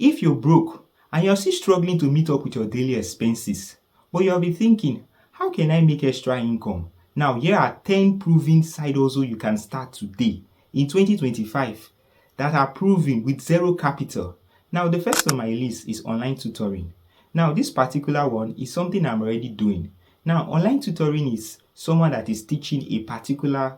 If you're broke and you're still struggling to meet up with your daily expenses, but you'll be thinking, how can I make extra income? Now, here are 10 proven side hustle you can start today in 2025 that are proven with zero capital. Now, the first on my list is online tutoring. Now, this particular one is something I'm already doing. Now, online tutoring is someone that is teaching a particular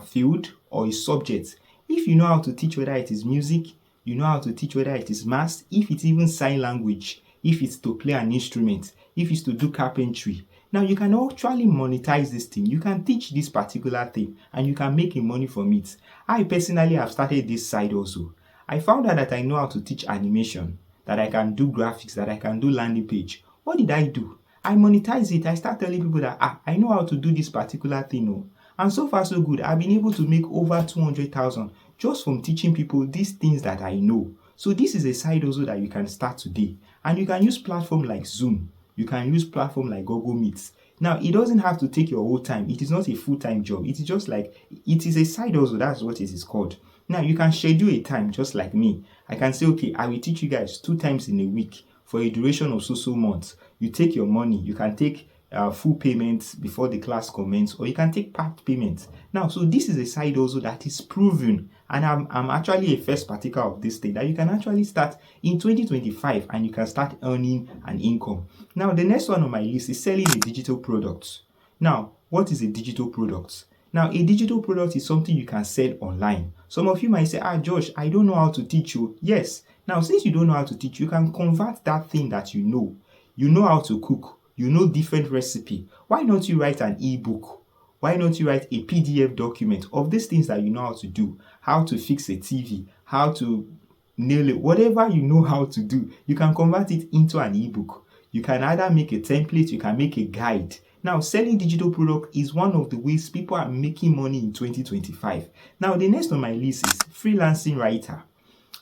field or a subject. If you know how to teach, whether it is music, you know how to teach, whether it is maths, if it's even sign language, if it's to play an instrument, if it's to do carpentry. Now, you can actually monetize this thing. You can teach this particular thing and you can make money from it. I personally have started this side also. I found out that I know how to teach animation, that I can do graphics, that I can do landing page. What did I do? I monetize it. I start telling people that I know how to do this particular thing. Oh. And so far so good. I've been able to make over 200,000 just from teaching people these things that I know. So this is a side hustle that you can start today. And you can use platform like Zoom. You can use platform like Google Meets. Now, it doesn't have to take your whole time. It is not a full-time job. It is just like, it is a side hustle. That's what it is called. Now, you can schedule a time just like me. I can say, okay, I will teach you guys 2 times in a week for a duration of so months. You take your money. You can take full payment before the class commences, or you can take part payment. Now, so this is a side hustle that is proven, and I'm actually a first partaker of this thing that you can actually start in 2025 and you can start earning an income. Now, the next one on my list is selling a digital product. Now, what is a digital product? Now, a digital product is something you can sell online. Some of you might say, Josh, I don't know how to teach you. Yes. Now, since you don't know how to teach, you can convert that thing that you know. You know how to cook. You know different recipe. Why not you write an ebook? Why not you write a PDF document of these things that you know how to do? How to fix a TV, how to nail it, whatever you know how to do, you can convert it into an ebook. You can either make a template, you can make a guide. Now, selling digital product is one of the ways people are making money in 2025. Now, the next on my list is freelancing writer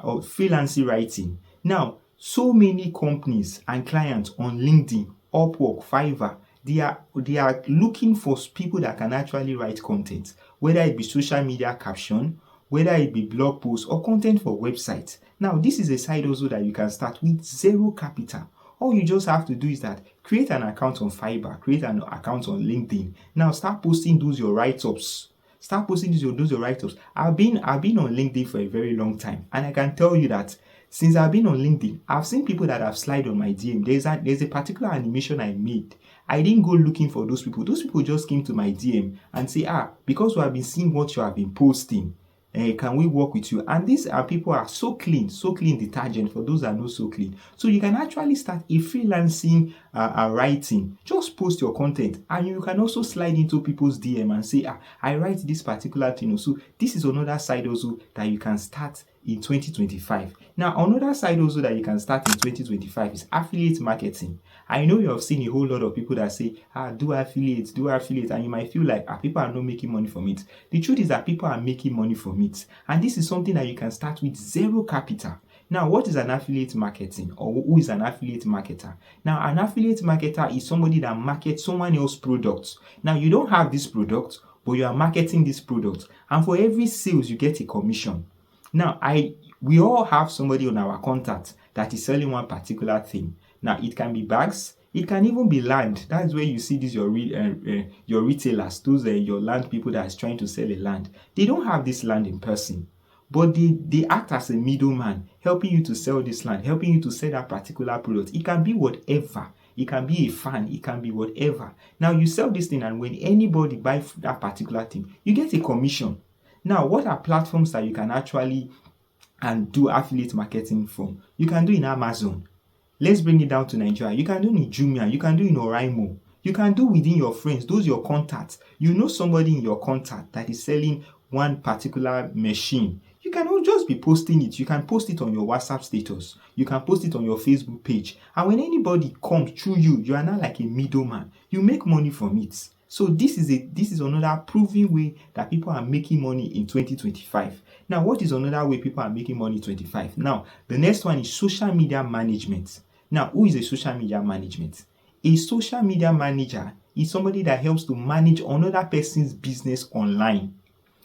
or freelancing writing. Now, so many companies and clients on LinkedIn, Upwork, Fiverr, they are looking for people that can actually write content, whether it be social media caption, whether it be blog posts or content for websites. Now, this is a side hustle that you can start with zero capital. All you just have to do is that create an account on Fiverr, create an account on LinkedIn. Now, start posting those your write-ups. Start posting those your write-ups. I've been on LinkedIn for a very long time, and I can tell you that since I've been on LinkedIn, I've seen people that have slid on my DM. There's a particular animation I made. I didn't go looking for those people. Those people just came to my DM and say, because we have been seeing what you have been posting, can we work with you? And these people are so clean detergent for those that are not so clean. So you can actually start a freelancing writing. Just post your content, and you can also slide into people's DM and say, I write this particular thing. So this is another side also that you can start in 2025. Now, another side also that you can start in 2025 is affiliate marketing. I know you have seen a whole lot of people that say, do affiliate, and you might feel like people are not making money from it. The truth is that people are making money from it, and this is something that you can start with zero capital. Now, what is an affiliate marketing, or who is an affiliate marketer? Now, an affiliate marketer is somebody that markets someone else's products. Now, you don't have this product, but you are marketing this product, and for every sales, you get a commission. Now, we all have somebody on our contact that is selling one particular thing. Now, it can be bags, it can even be land. That's where you see these your retailers, those are your land people that is trying to sell a land. They don't have this land in person, but they act as a middleman, helping you to sell this land, helping you to sell that particular product. It can be whatever. It can be a fan, it can be whatever. Now, you sell this thing, and when anybody buys that particular thing, you get a commission. Now, what are platforms that you can actually do affiliate marketing from? You can do in Amazon. Let's bring it down to Nigeria. You can do in Jumia. You can do in Oraimo. You can do within your friends, those your contacts. You know somebody in your contact that is selling one particular machine. You can just be posting it. You can post it on your WhatsApp status. You can post it on your Facebook page. And when anybody comes through you, you are now like a middleman. You make money from it. So this is another proven way that people are making money in 2025. Now, what is another way people are making money in 2025? Now, the next one is social media management. Now, who is a social media management? A social media manager is somebody that helps to manage another person's business online.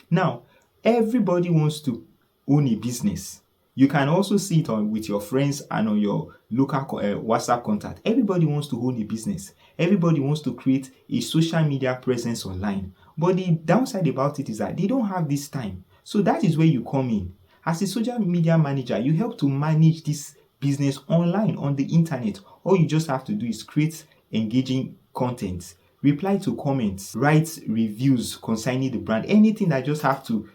Now, everybody wants to own a business. You can also see it on with your friends and on your local WhatsApp contact. Everybody wants to own a business. Everybody wants to create a social media presence online. But the downside about it is that they don't have this time. So that is where you come in. As a social media manager, you help to manage this business online on the internet. All you just have to do is create engaging content, reply to comments, write reviews concerning the brand, anything that just have to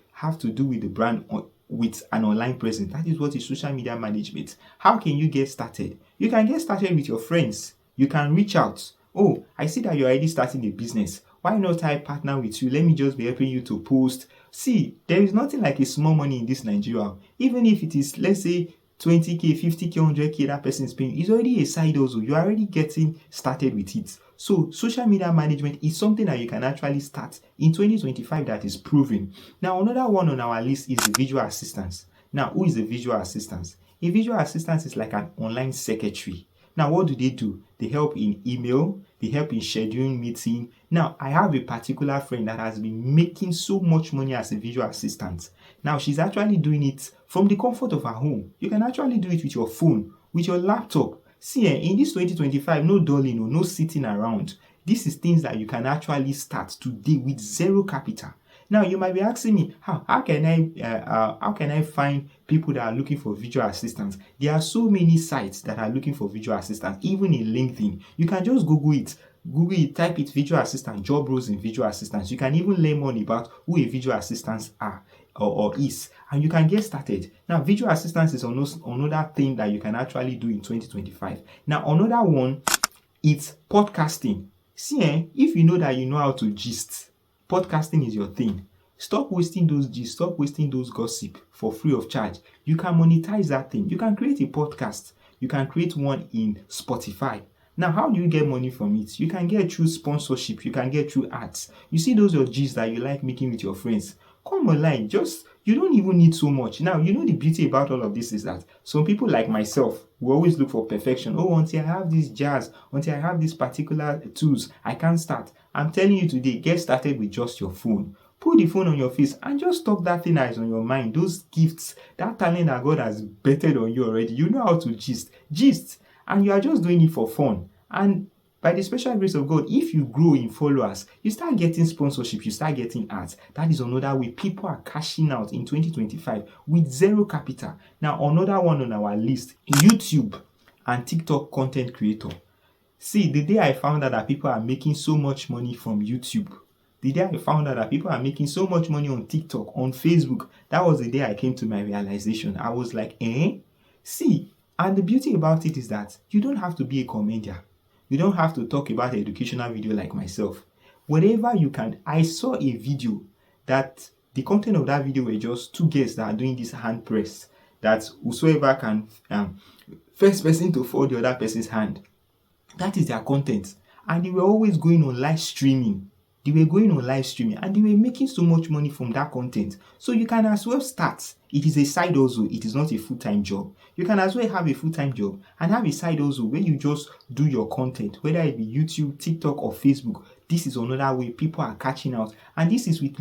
do with the brand with an online presence. That is what is social media management. How can you get started? You can get started with your friends. You can reach out. Oh, I see that you're already starting a business. Why not I partner with you? Let me just be helping you to post. See, there is nothing like a small money in this Nigeria. Even if it is, let's say, 20k, 50k, 100k that person is paying, it's already a side hustle. You're already getting started with it. So social media management is something that you can actually start in 2025 that is proven. Now, another one on our list is the visual assistants. Now, who is a visual assistant? A visual assistant is like an online secretary. Now, what do? They help in email, they help in scheduling meeting. Now, I have a particular friend that has been making so much money as a visual assistant. Now, she's actually doing it from the comfort of her home. You can actually do it with your phone, with your laptop. See, in this 2025, no dulling, no sitting around. This is things that you can actually start today with zero capital. Now, you might be asking me, how can I find people that are looking for visual assistants? There are so many sites that are looking for visual assistants, even in LinkedIn. You can just Google it, type it, visual assistant, job roles in visual assistants. You can even learn more about who a visual assistants are or is, and you can get started. Now, visual assistance is another thing that you can actually do in 2025. Now, another one is podcasting. See, if you know that you know how to gist, podcasting is your thing. Stop wasting those gists, stop wasting those gossip for free of charge. You can monetize that thing. You can create a podcast. You can create one in Spotify. Now, how do you get money from it? You can get through sponsorship. You can get through ads. You see those your gists that you like making with your friends. Come online. You don't even need so much. Now, you know the beauty about all of this is that some people like myself will always look for perfection. Oh, until I have this jazz, until I have these particular tools, I can't start. I'm telling you today, get started with just your phone. Put the phone on your face and just talk that thing that is on your mind. Those gifts, that talent that God has bettered on you already. You know how to gist, and you are just doing it for fun. And by the special grace of God, if you grow in followers, you start getting sponsorship, you start getting ads. That is another way people are cashing out in 2025 with zero capital. Now, another one on our list, YouTube and TikTok content creator. See, the day I found out that people are making so much money from YouTube, the day I found out that people are making so much money on TikTok, on Facebook, that was the day I came to my realization. I was like, See, and the beauty about it is that you don't have to be a comedian. You don't have to talk about an educational video like myself. Whatever you can. I saw a video that the content of that video were just two guests that are doing this hand press. That whosoever can, first person to fold the other person's hand. That is their content. And they were always going on live streaming. And they were making so much money from that content. So you can as well start. It is a side hustle. It is not a full-time job. You can as well have a full-time job and have a side hustle where you just do your content, whether it be YouTube, TikTok, or Facebook. This is another way people are catching out. And this is with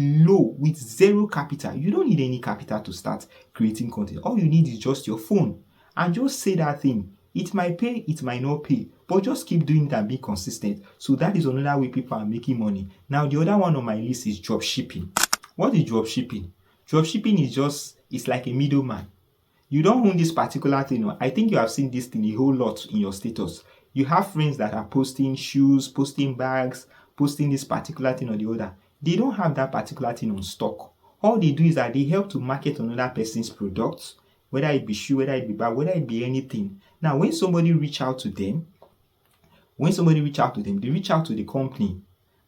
zero capital. You don't need any capital to start creating content. All you need is just your phone. And just say that thing. It might pay, it might not pay, but just keep doing it and be consistent. So that is another way people are making money. Now, the other one on my list is drop shipping. What is drop shipping? Drop shipping it's like a middleman. You don't own this particular thing. I think you have seen this thing a whole lot in your status. You have friends that are posting shoes, posting bags, posting this particular thing or the other. They don't have that particular thing on stock. All they do is that they help to market another person's products, whether it be shoe, whether it be bag, whether it be anything. Now, when somebody reach out to them, they reach out to the company.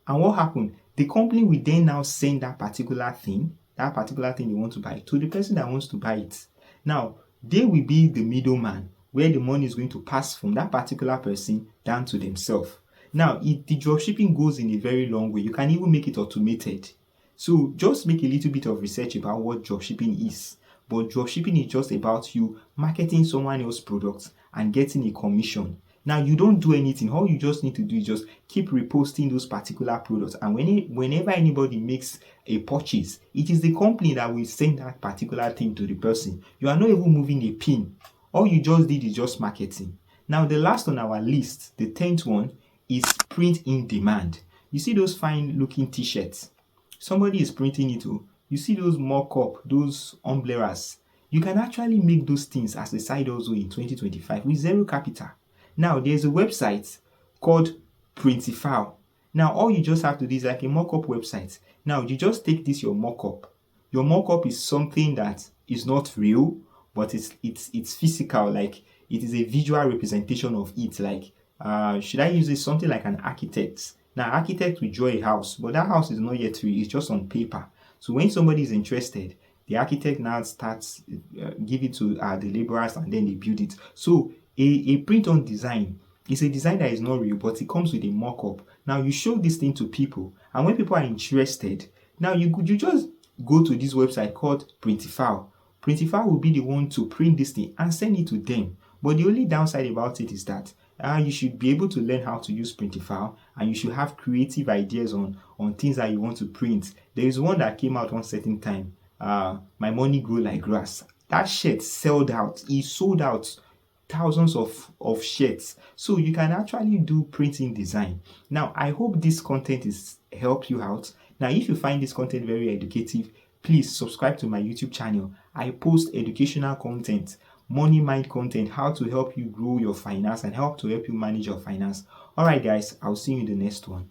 And what happened? The company will then now send that particular thing they want to buy, to the person that wants to buy it. Now, they will be the middleman, where the money is going to pass from that particular person down to themselves. Now, the dropshipping goes in a very long way. You can even make it automated. So just make a little bit of research about what dropshipping is. But dropshipping is just about you marketing someone else's products and getting a commission. Now you don't do anything. All you just need to do is just keep reposting those particular products, and whenever anybody makes a purchase, it is the company that will send that particular thing to the person. You are not even moving a pin. All you just did is just marketing. Now the last on our list, the 10th one, is print in demand. You see those fine looking t-shirts, somebody is printing it. You see those mock-up, those umbrellas, you can actually make those things as a side hustle in 2025 with zero capital. Now there's a website called Printify. Now all you just have to do is like a mock-up website. Now you just take this, your mock-up. Your mock-up is something that is not real, but it's physical, like it is a visual representation of it. Like should I use it something like an architect? Now architect will draw a house, but that house is not yet real, it's just on paper. So when somebody is interested, the architect now starts give it to the laborers, and then they build it. So a print-on design is a design that is not real, but it comes with a mock-up. Now you show this thing to people, and when people are interested, now you just go to this website called Printify. Printify will be the one to print this thing and send it to them. But the only downside about it is that you should be able to learn how to use Printify, and you should have creative ideas on things that you want to print. There is one that came out one certain time, My Money Grow Like Grass. That shirt sold out. It sold out thousands of shirts. So you can actually do printing design. Now I hope this content is help you out. Now if you find this content very educative, please subscribe to my YouTube channel. I post educational content, money mind content, how to help you grow your finance and help to help you manage your finance. All right guys, I'll see you in the next one.